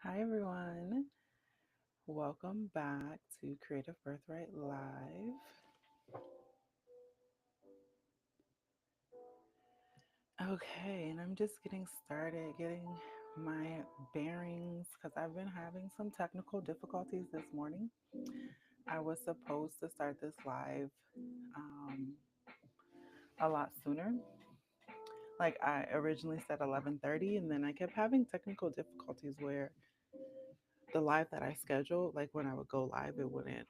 Hi, everyone. Welcome back to Creative Birthright Live. Okay, and I'm just getting started, getting my bearings because I've been having some technical difficulties this morning. I was supposed to start this live um, a lot sooner. Like I originally said 11:30, and then I kept having technical difficulties where the live that I scheduled, like when I would go live, it wouldn't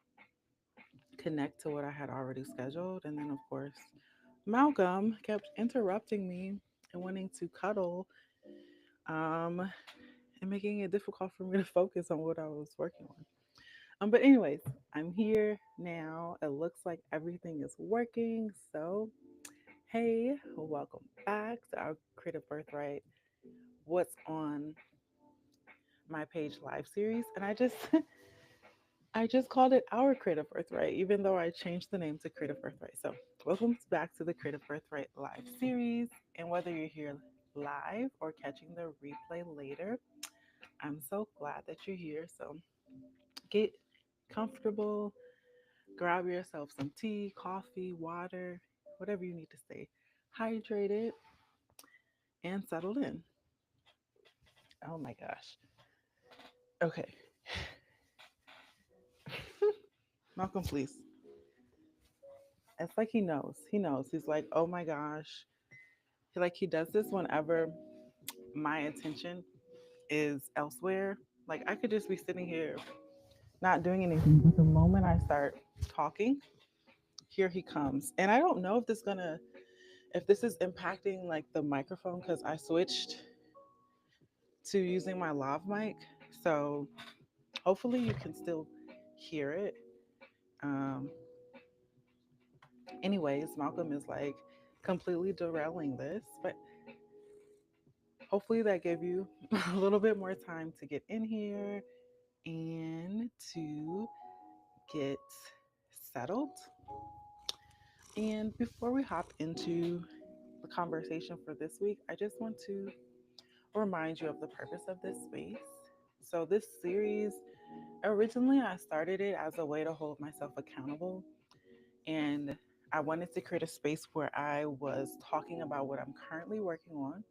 connect to what I had already scheduled. And then, of course, Malcolm kept interrupting me and wanting to cuddle, um, and making it difficult for me to focus on what I was working on. But, anyways, I'm here now. It looks like everything is working. So, hey, welcome back to our Creative Birthright What's on My Page live series. And I just I just called it our Creative Birthright, even though I changed the name to Creative Birthright. So, welcome back to the Creative Birthright live series. And whether you're here live or catching the replay later, I'm so glad that you're here. So, get comfortable, grab yourself some tea, coffee, water, whatever you need to stay hydrated and settled in. Oh my gosh. Okay. Malcolm, please. It's like he knows. He knows. He's like, oh my gosh. He does this whenever my attention is elsewhere. Like I could just be sitting here not doing anything, but the moment I start talking, here he comes. And I don't know if this is impacting like the microphone because I switched to using my lav mic. So hopefully you can still hear it. Um, anyways, Malcolm is like completely derailing this, but hopefully that gave you a little bit more time to get in here and to get settled. And before we hop into the conversation for this week, I just want to remind you of the purpose of this space. So, this series, originally, I started it as a way to hold myself accountable. And I wanted to create a space where I was talking about what I'm currently working on.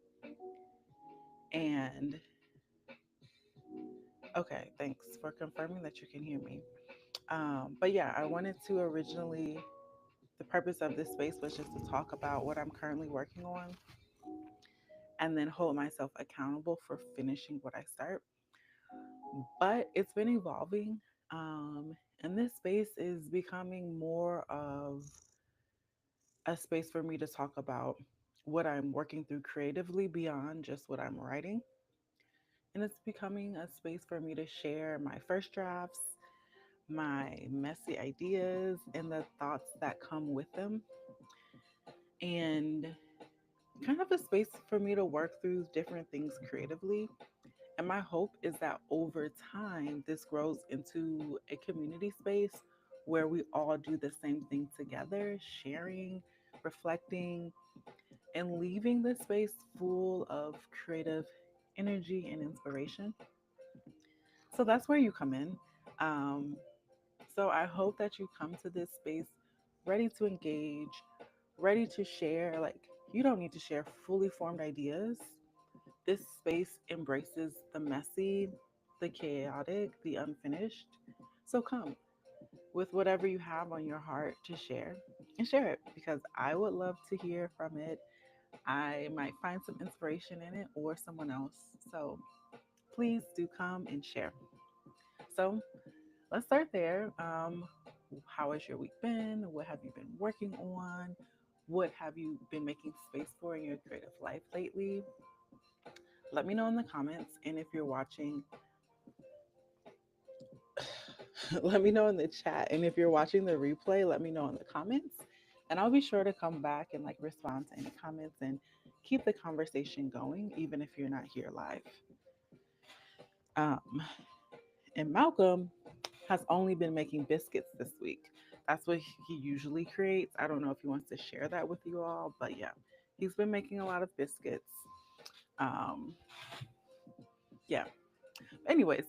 And okay, thanks for confirming that you can hear me. But yeah, I wanted to originally, the purpose of this space was just to talk about what I'm currently working on and then hold myself accountable for finishing what I start. But it's been evolving. And this space is becoming more of a space for me to talk about what I'm working through creatively beyond just what I'm writing. And it's becoming a space for me to share my first drafts, my messy ideas, and the thoughts that come with them. And kind of a space for me to work through different things creatively. And my hope is that over time, this grows into a community space where we all do the same thing together, sharing, reflecting, and leaving the space full of creative energy and inspiration. So that's where you come in. Um, so I hope that you come to this space ready to engage, ready to share. Like, you don't need to share fully formed ideas. This space embraces the messy, the chaotic, the unfinished. So come with whatever you have on your heart to share and share it because I would love to hear from it. I might find some inspiration in it or someone else. So please do come and share. So let's start there. How has your week been? What have you been working on? What have you been making space for in your creative life lately? Let me know in the comments. And if you're watching, let me know in the chat. And if you're watching the replay, let me know in the comments. And I'll be sure to come back and like respond to any comments and keep the conversation going, even if you're not here live. Um, and Malcolm has only been making biscuits this week. That's what he usually creates. I don't know if he wants to share that with you all, but yeah, he's been making a lot of biscuits. Um, yeah. Anyways,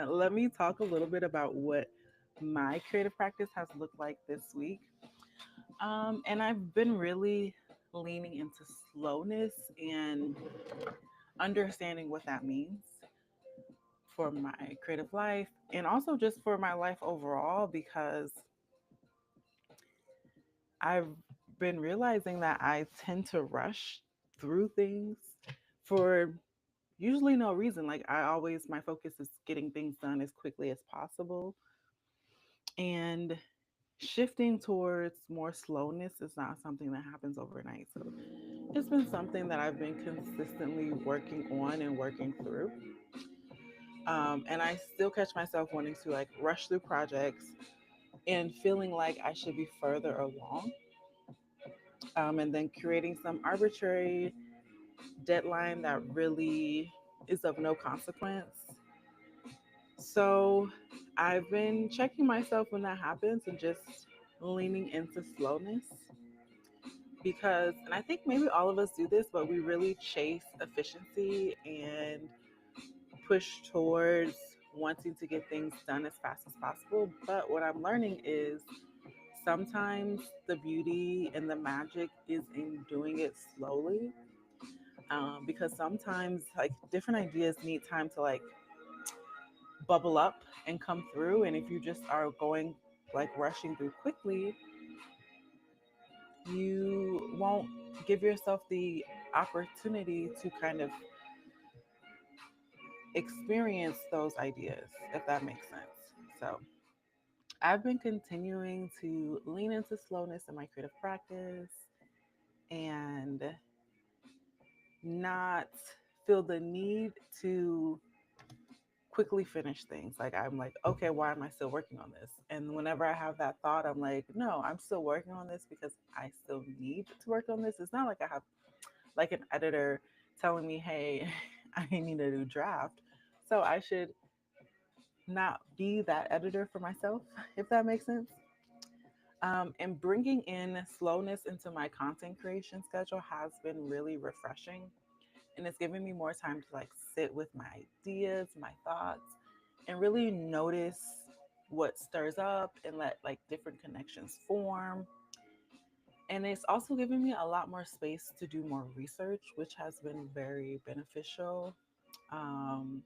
let me talk a little bit about what my creative practice has looked like this week. And I've been really leaning into slowness and understanding what that means for my creative life and also just for my life overall because I've been realizing that I tend to rush through things for usually no reason. Like, my focus is getting things done as quickly as possible. And shifting towards more slowness is not something that happens overnight. So it's been something that I've been consistently working on and working through. And I still catch myself wanting to like rush through projects and feeling like I should be further along. And then creating some arbitrary deadline that really is of no consequence. So I've been checking myself when that happens and just leaning into slowness because, and I think maybe all of us do this, but we really chase efficiency and push towards wanting to get things done as fast as possible. But what I'm learning is sometimes the beauty and the magic is in doing it slowly. Because sometimes like different ideas need time to like bubble up and come through. And if you just are going like rushing through quickly, you won't give yourself the opportunity to kind of experience those ideas, if that makes sense. So I've been continuing to lean into slowness in my creative practice and not feel the need to quickly finish things. Like I'm like, okay, why am I still working on this? And whenever I have that thought, I'm like, no, I'm still working on this because I still need to work on this. It's not like I have like an editor telling me, hey, I need a new draft. So I should not be that editor for myself, if that makes sense. And bringing in slowness into my content creation schedule has been really refreshing. And it's giving me more time to like sit with my ideas, my thoughts, and really notice what stirs up and let like different connections form. And it's also giving me a lot more space to do more research, which has been very beneficial. Um,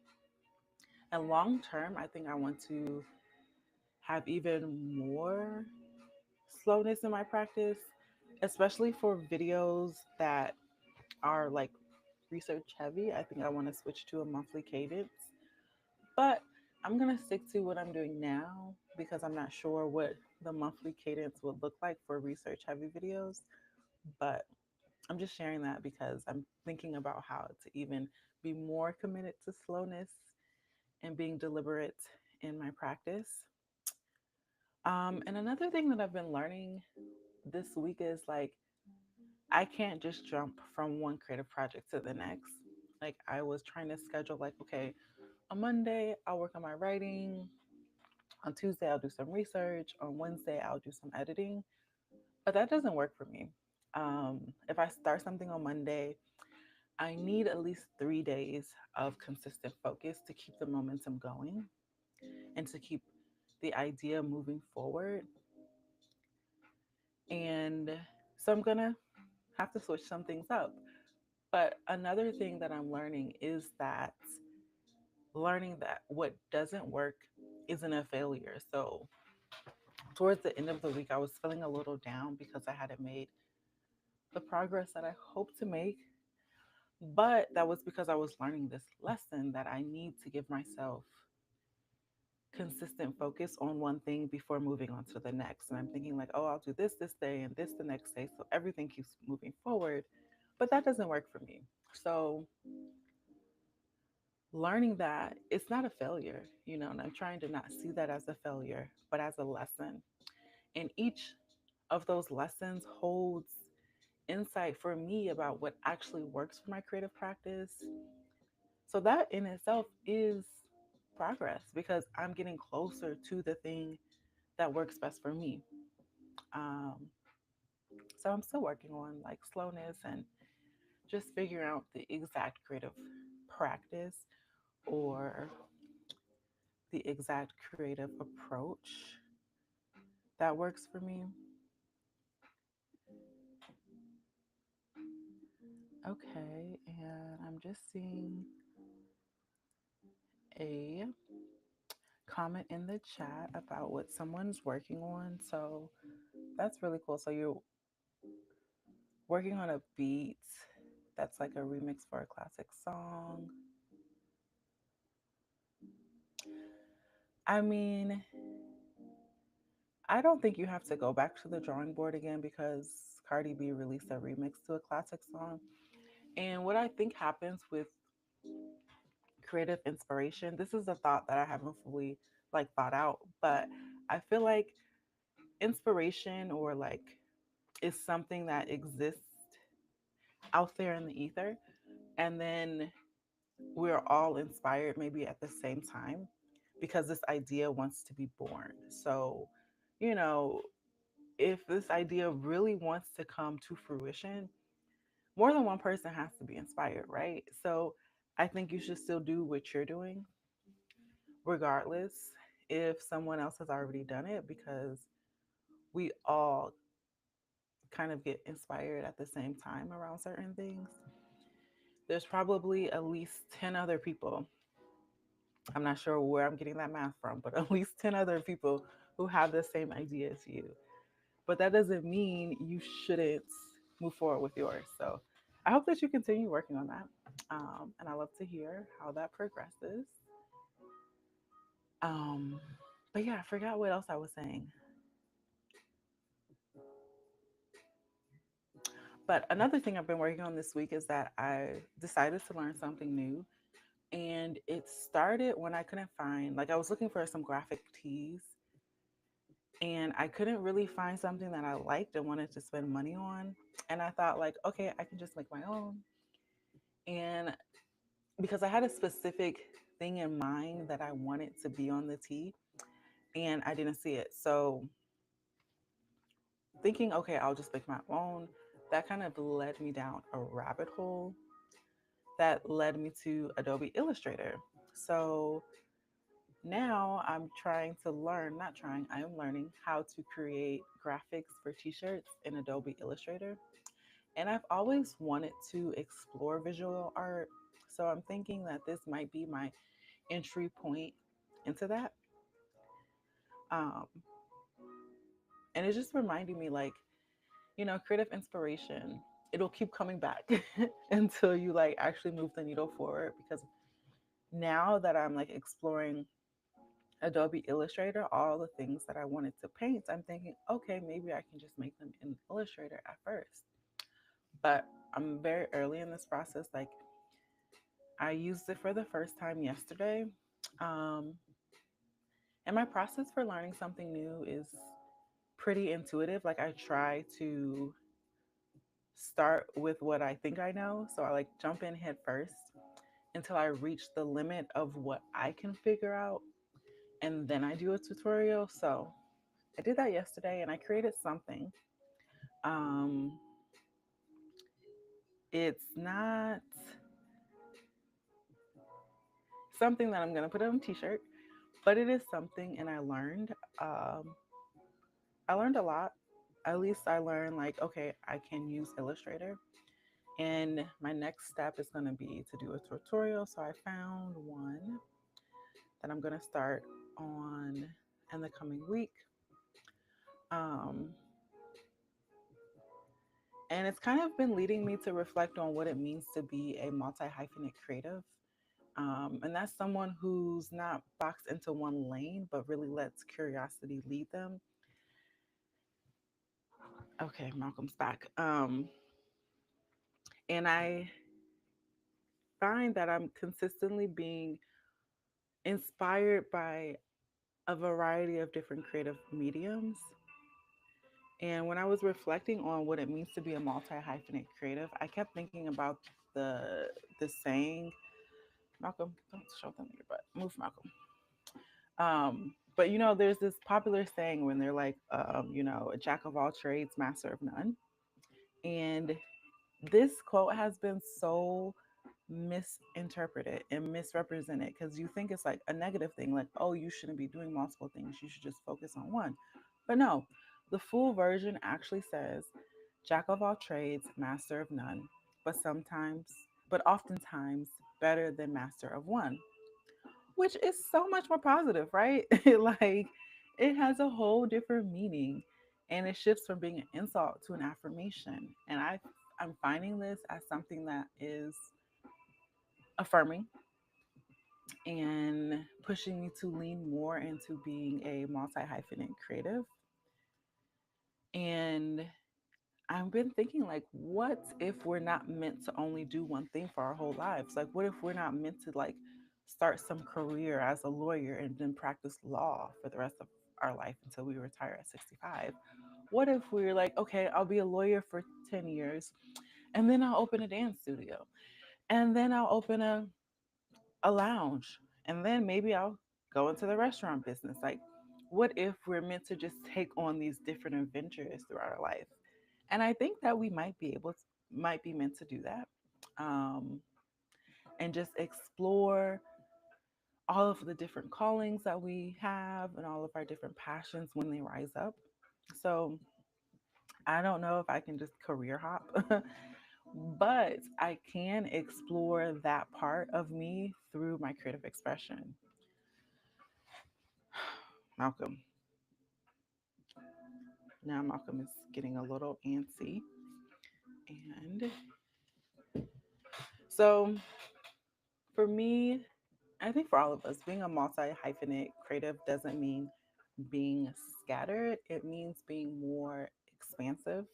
and long term, I think I want to have even more slowness in my practice, especially for videos that are like research heavy. I think I want to switch to a monthly cadence, but I'm going to stick to what I'm doing now because I'm not sure what the monthly cadence would look like for research heavy videos. But I'm just sharing that because I'm thinking about how to even be more committed to slowness and being deliberate in my practice. And another thing that I've been learning this week is like, I can't just jump from one creative project to the next. Like, I was trying to schedule, like, okay, on Monday, I'll work on my writing. On Tuesday, I'll do some research. On Wednesday, I'll do some editing. But that doesn't work for me. If I start something on Monday, I need at least 3 days of consistent focus to keep the momentum going and to keep the idea moving forward. And so I'm going to have to switch some things up. But another thing that I'm learning is that learning that what doesn't work isn't a failure. So towards the end of the week, I was feeling a little down because I hadn't made the progress that I hoped to make. But that was because I was learning this lesson that I need to give myself consistent focus on one thing before moving on to the next. And I'm thinking, like, oh, I'll do this day and this the next day. So everything keeps moving forward. But that doesn't work for me. So learning that it's not a failure, and I'm trying to not see that as a failure, but as a lesson. And each of those lessons holds insight for me about what actually works for my creative practice. So that in itself is progress because I'm getting closer to the thing that works best for me. Um, so I'm still working on like slowness and just figuring out the exact creative practice or the exact creative approach that works for me. Okay, and I'm just seeing a comment in the chat about what someone's working on. So that's really cool. So you're working on a beat that's like a remix for a classic song. I mean, I don't think you have to go back to the drawing board again because Cardi B released a remix to a classic song. And what I think happens with creative inspiration, this is a thought that I haven't fully like thought out, but I feel like inspiration or like is something that exists out there in the ether, and then we're all inspired maybe at the same time because this idea wants to be born. So, you know, if this idea really wants to come to fruition, more than one person has to be inspired, right? So I think you should still do what you're doing, regardless if someone else has already done it, because we all kind of get inspired at the same time around certain things. There's probably at least 10 other people. I'm not sure where I'm getting that math from, but at least 10 other people who have the same idea as you. But that doesn't mean you shouldn't move forward with yours. So I hope that you continue working on that. And I love to hear how that progresses. Um, but yeah, I forgot what else I was saying. But another thing I've been working on this week is that I decided to learn something new. And it started when I couldn't find, like, I was looking for some graphic tees and I couldn't really find something that I liked and wanted to spend money on. And I thought, like, okay, I can just make my own. And because I had a specific thing in mind that I wanted to be on the tee and I didn't see it. So thinking, okay, I'll just make my own, that kind of led me down a rabbit hole that led me to Adobe Illustrator. So now I'm trying to learn, not trying, I am learning how to create graphics for t shirts in Adobe Illustrator. And I've always wanted to explore visual art. So I'm thinking that this might be my entry point into that. Um, and it's just reminding me, like, creative inspiration, it'll keep coming back until you like actually move the needle forward. Because now that I'm like exploring Adobe Illustrator, all the things that I wanted to paint, I'm thinking, okay, maybe I can just make them in Illustrator at first. But I'm very early in this process. Like, I used it for the first time yesterday. Um, and my process for learning something new is pretty intuitive. Like, I try to start with what I think I know. So I like jump in head first until I reach the limit of what I can figure out. And then I do a tutorial. So I did that yesterday and I created something. Um, it's not something that I'm going to put on a t shirt, but it is something. And um, I learned a lot. At least I learned, like, okay, I can use Illustrator. And my next step is going to be to do a tutorial. So I found one that I'm going to start on in the coming week. Um, and it's kind of been leading me to reflect on what it means to be a multi hyphenate creative. And that's someone who's not boxed into one lane, but really lets curiosity lead them. Okay, Malcolm's back. And I find that I'm consistently being inspired by a variety of different creative mediums. And when I was reflecting on what it means to be a multi hyphenate creative, I kept thinking about the saying, Malcolm, don't show them your butt. Move, Malcolm. But there's this popular saying when they're like, a jack of all trades, master of none. And this quote has been so misinterpret it and misrepresent it because you think it's like a negative thing, like, oh, you shouldn't be doing multiple things, you should just focus on one. But no, the full version actually says jack of all trades, master of none, but sometimes, but oftentimes better than master of one, which is so much more positive, right? Like it has a whole different meaning and it shifts from being an insult to an affirmation. And I'm finding this as something that is affirming and pushing me to lean more into being a multi-hyphenate creative. And I've been thinking, like, what if we're not meant to only do one thing for our whole lives? Like, what if we're not meant to, like, start some career as a lawyer and then practice law for the rest of our life until we retire at 65? What if we're like, okay, I'll be a lawyer for 10 years and then I'll open a dance studio and then I'll open a lounge and then maybe I'll go into the restaurant business? Like, what if we're meant to just take on these different adventures throughout our life? And I think that we might be meant to do that, um, and just explore all of the different callings that we have and all of our different passions when they rise up. So I don't know if I can just career hop, but I can explore that part of me through my creative expression. Malcolm. Now Malcolm is getting a little antsy. And so for me, I think for all of us, being a multi hyphenate creative doesn't mean being scattered. It means being more expansive.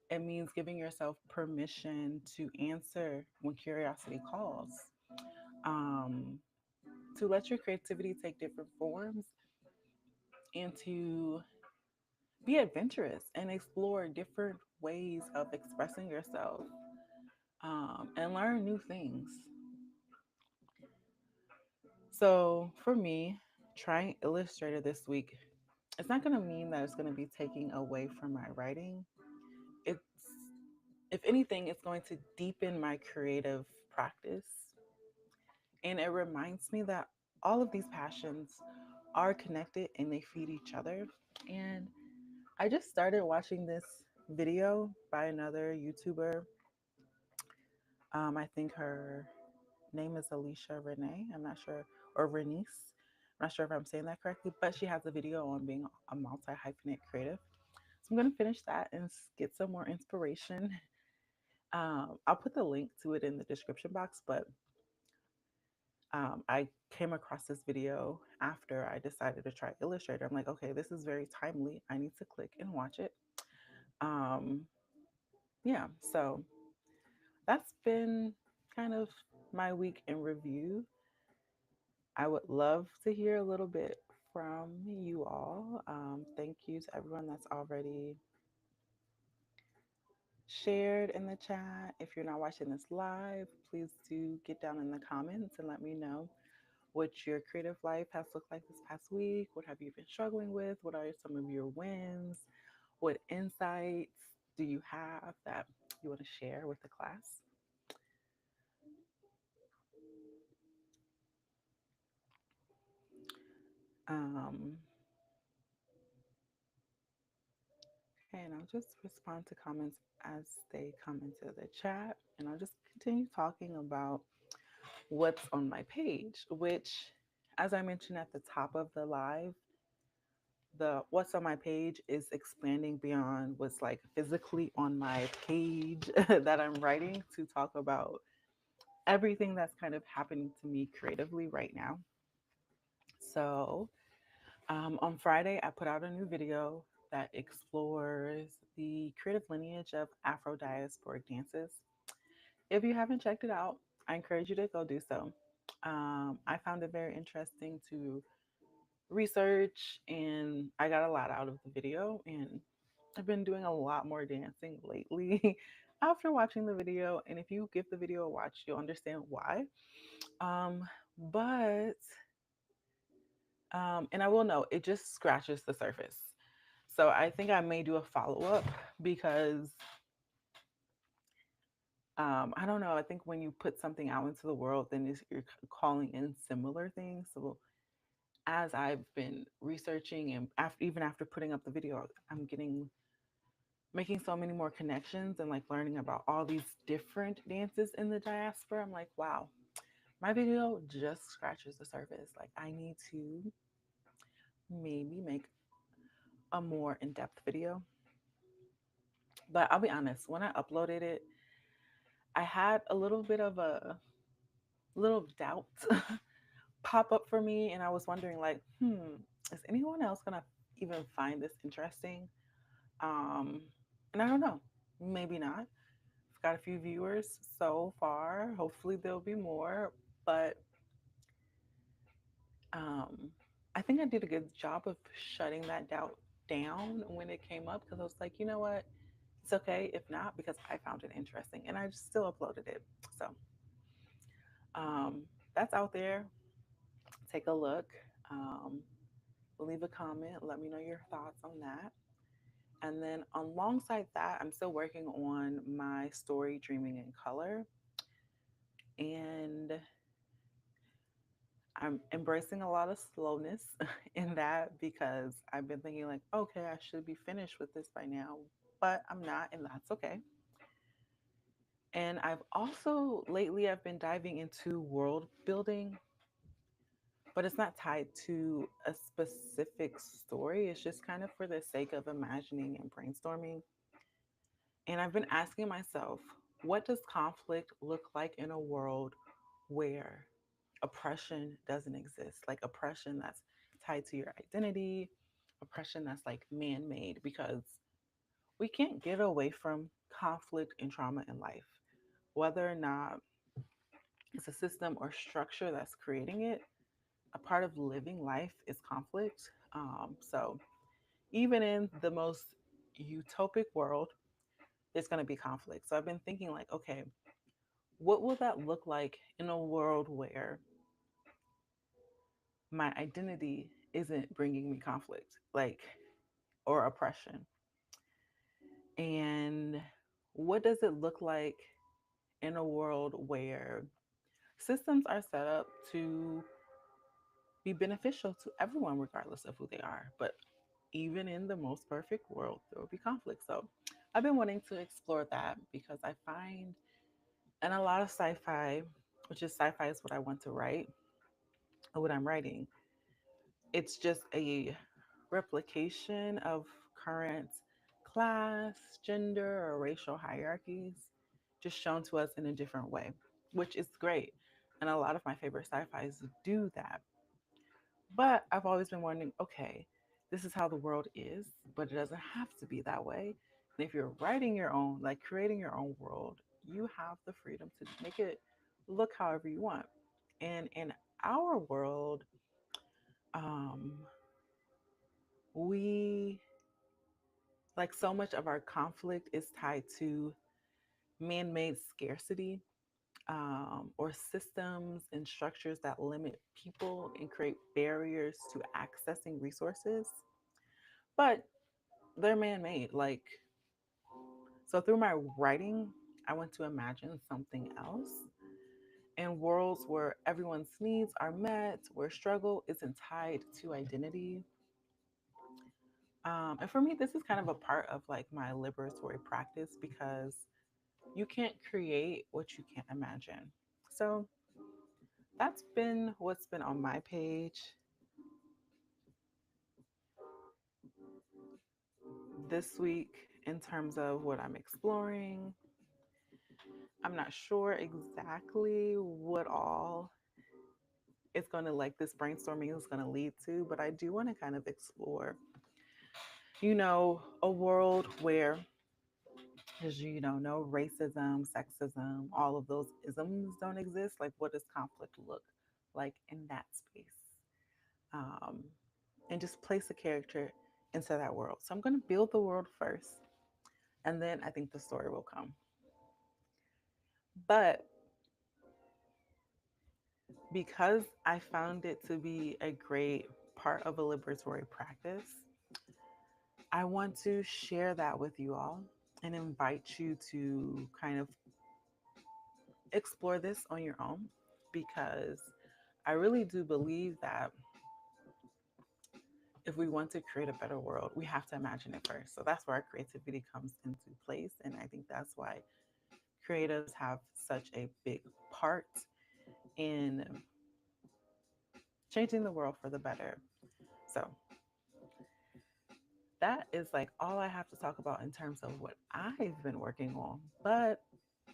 It means giving yourself permission to answer when curiosity calls, um, to let your creativity take different forms, and to be adventurous and explore different ways of expressing yourself, and learn new things. So for me, trying Illustrator this week, it's not going to mean that it's going to be taking away from my writing. It's, if anything, it's going to deepen my creative practice. And it reminds me that all of these passions are connected and they feed each other. And I just started watching this video by another YouTuber. I think her name is Alicia Renee. I'm not sure, or Renice. I'm not sure if I'm saying that correctly, but she has a video on being a multi hyphenate creative. So I'm going to finish that and get some more inspiration. I'll put the link to it in the description box, but I came across this video after I decided to try Illustrator. I'm like, okay, this is very timely. I need to click and watch it. Um, yeah, so that's been kind of my week in review. I would love to hear a little bit from you all. Thank you to everyone that's already shared in the chat. If you're not watching this live, please do get down in the comments and let me know what your creative life has looked like this past week. What have you been struggling with? What are some of your wins? What insights do you have that you want to share with the class? Um, okay, and I'll just respond to comments as they come into the chat, and I'll just continue talking about what's on my page, which, as I mentioned at the top of the live, the what's on my page is expanding beyond what's like physically on my page that I'm writing to talk about everything that's kind of happening to me creatively right now. So, on Friday, I put out a new video that explores the creative lineage of Afro diasporic dances. If you haven't checked it out, I encourage you to go do so. I found it very interesting to research, and I got a lot out of the video. And I've been doing a lot more dancing lately after watching the video. And if you give the video a watch, you'll understand why. Um, but and I will know it just scratches the surface. So I think I may do a follow up because I don't know. I think when you put something out into the world, then you're calling in similar things. So as I've been researching and even after putting up the video, I'm getting making so many more connections and like learning about all these different dances in the diaspora. I'm like, wow, my video just scratches the surface. Like I need to maybe make a more in-depth video. But I'll be honest, when I uploaded it, I had a little bit of a little doubt pop up for me, and I was wondering like, is anyone else gonna even find this interesting? Um, and I don't know, maybe not. I've got a few viewers so far. Hopefully there'll be more, but um, I think I did a good job of shutting that doubt down when it came up because I was like, you know what? It's okay if not because I found it interesting and I just still uploaded it. So um, that's out there. Take a look. Um, leave a comment. Let me know your thoughts on that. And then alongside that, I'm still working on my story, Dreaming in Color. And I'm embracing a lot of slowness in that because I've been thinking, like, okay, I should be finished with this by now, but I'm not, and that's okay. And I've also lately I've been diving into world building, but it's not tied to a specific story. It's just kind of for the sake of imagining and brainstorming. And I've been asking myself, what does conflict look like in a world where oppression doesn't exist? Like oppression that's tied to your identity, oppression that's like man made, because we can't get away from conflict and trauma in life. Whether or not it's a system or structure that's creating it, a part of living life is conflict. So even in the most utopic world, there's going to be conflict. So I've been thinking, like, okay, what will that look like in a world where my identity isn't bringing me conflict, like, or oppression? And what does it look like in a world where systems are set up to be beneficial to everyone, regardless of who they are? But even in the most perfect world, there will be conflict. So I've been wanting to explore that because I find in a lot of sci fi, which is sci fi is what I want to write, or what I'm writing, it's just a replication of current class, gender, or racial hierarchies, just shown to us in a different way, which is great. And a lot of my favorite sci fis do that. But I've always been wondering, okay, this is how the world is, but it doesn't have to be that way. And if you're writing your own, like creating your own world, you have the freedom to make it look however you want. And in our world, um, we like so much of our conflict is tied to man made scarcity, or systems and structures that limit people and create barriers to accessing resources. But they're man made. Like, so through my writing, I want to imagine something else in worlds where everyone's needs are met, where struggle isn't tied to identity. And for me, this is kind of a part of like my liberatory practice because you can't create what you can't imagine. So that's been what's been on my page this week in terms of what I'm exploring. I'm not sure exactly what all it's going to like this brainstorming is going to lead to, but I do want to kind of explore, a world where there's, no racism, sexism, all of those isms don't exist. Like, what does conflict look like in that space? Um, and just place a character into that world. So I'm going to build the world first, and then I think the story will come. But because I found it to be a great part of a liberatory practice, I want to share that with you all and invite you to kind of explore this on your own because I really do believe that if we want to create a better world, we have to imagine it first. So that's where our creativity comes into place. And I think that's why creatives have such a big part in changing the world for the better. So that is like all I have to talk about in terms of what I've been working on. But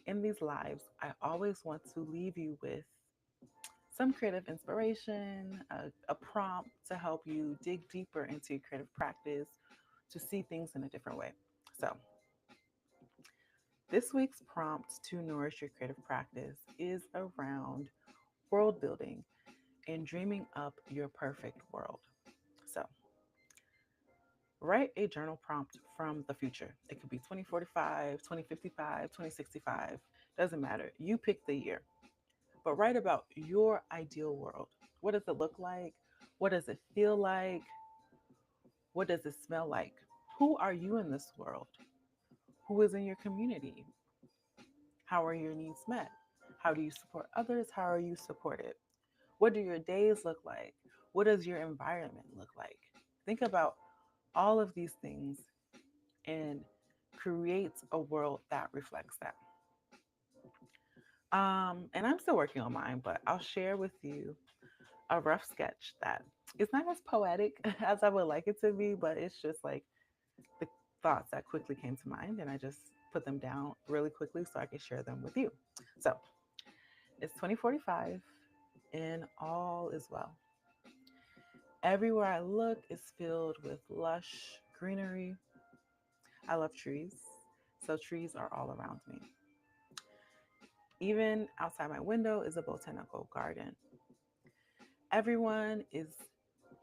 in these lives, I always want to leave you with some creative inspiration, a prompt to help you dig deeper into your creative practice, to see things in a different way. So, this week's prompt to nourish your creative practice is around world building and dreaming up your perfect world. So, write a journal prompt from the future. It could be 2045, 2055, 2065. Doesn't matter. You pick the year, but write about your ideal world. What does it look like? What does it feel like? What does it smell like? Who are you in this world? Who is in your community? How are your needs met? How do you support others? How are you supported? What do your days look like? What does your environment look like? Think about all of these things and create a world that reflects that. And I'm still working on mine, but I'll share with you a rough sketch that it's not as poetic as I would like it to be, but it's just like the thoughts that quickly came to mind, and I just put them down really quickly so I can share them with you. So it's 2045, and all is well. Everywhere I look is filled with lush greenery. I love trees, so trees are all around me. Even outside my window is a botanical garden. Everyone is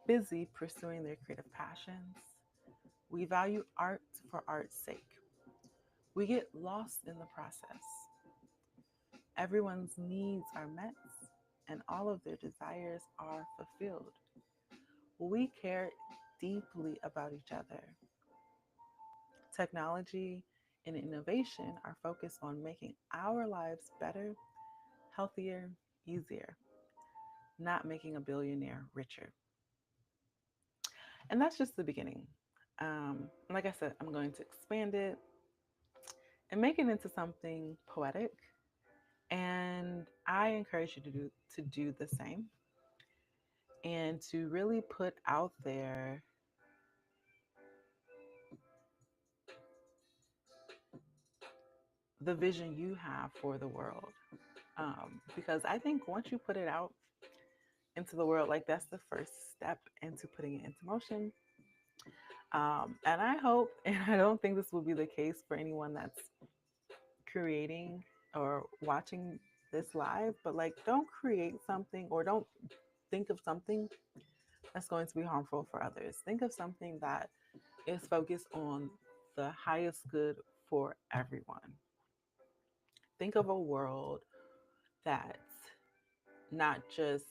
busy pursuing their creative passions. We value art for art's sake. We get lost in the process. Everyone's needs are met and all of their desires are fulfilled. We care deeply about each other. Technology and innovation are focused on making our lives better, healthier, easier, not making a billionaire richer. And that's just the beginning. Like I said, I'm going to expand it and make it into something poetic. And I encourage you to do the same and to really put out there the vision you have for the world. Because I think once you put it out into the world, like that's the first step into putting it into motion. And I hope, and I don't think this will be the case for anyone that's creating or watching this live, but like don't create something or don't think of something that's going to be harmful for others. Think of something that is focused on the highest good for everyone. Think of a world that's not just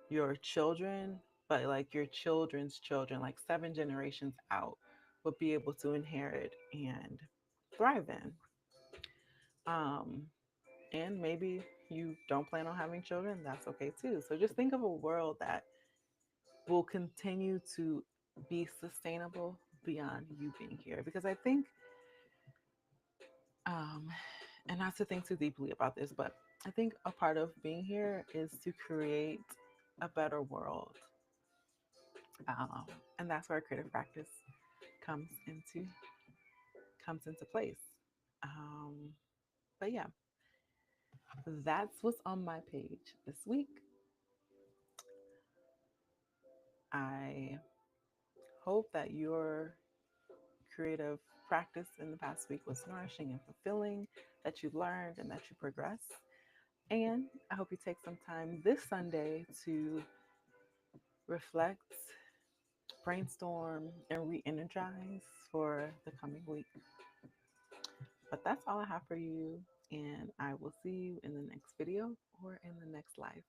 your children, but like your children's children, like 7 generations out, will be able to inherit and thrive in. Um, and maybe you don't plan on having children, that's okay too. So just think of a world that will continue to be sustainable beyond you being here. Because I think, um, and not to think too deeply about this, but I think a part of being here is to create a better world. Um, and that's where creative practice comes into comes into place. Um, but yeah, that's what's on my page this week. I hope that your creative practice in the past week was nourishing and fulfilling, that you learned and that you progress. And I hope you take some time this Sunday to reflect, brainstorm, and re energize for the coming week. But that's all I have for you. And I will see you in the next video or in the next live.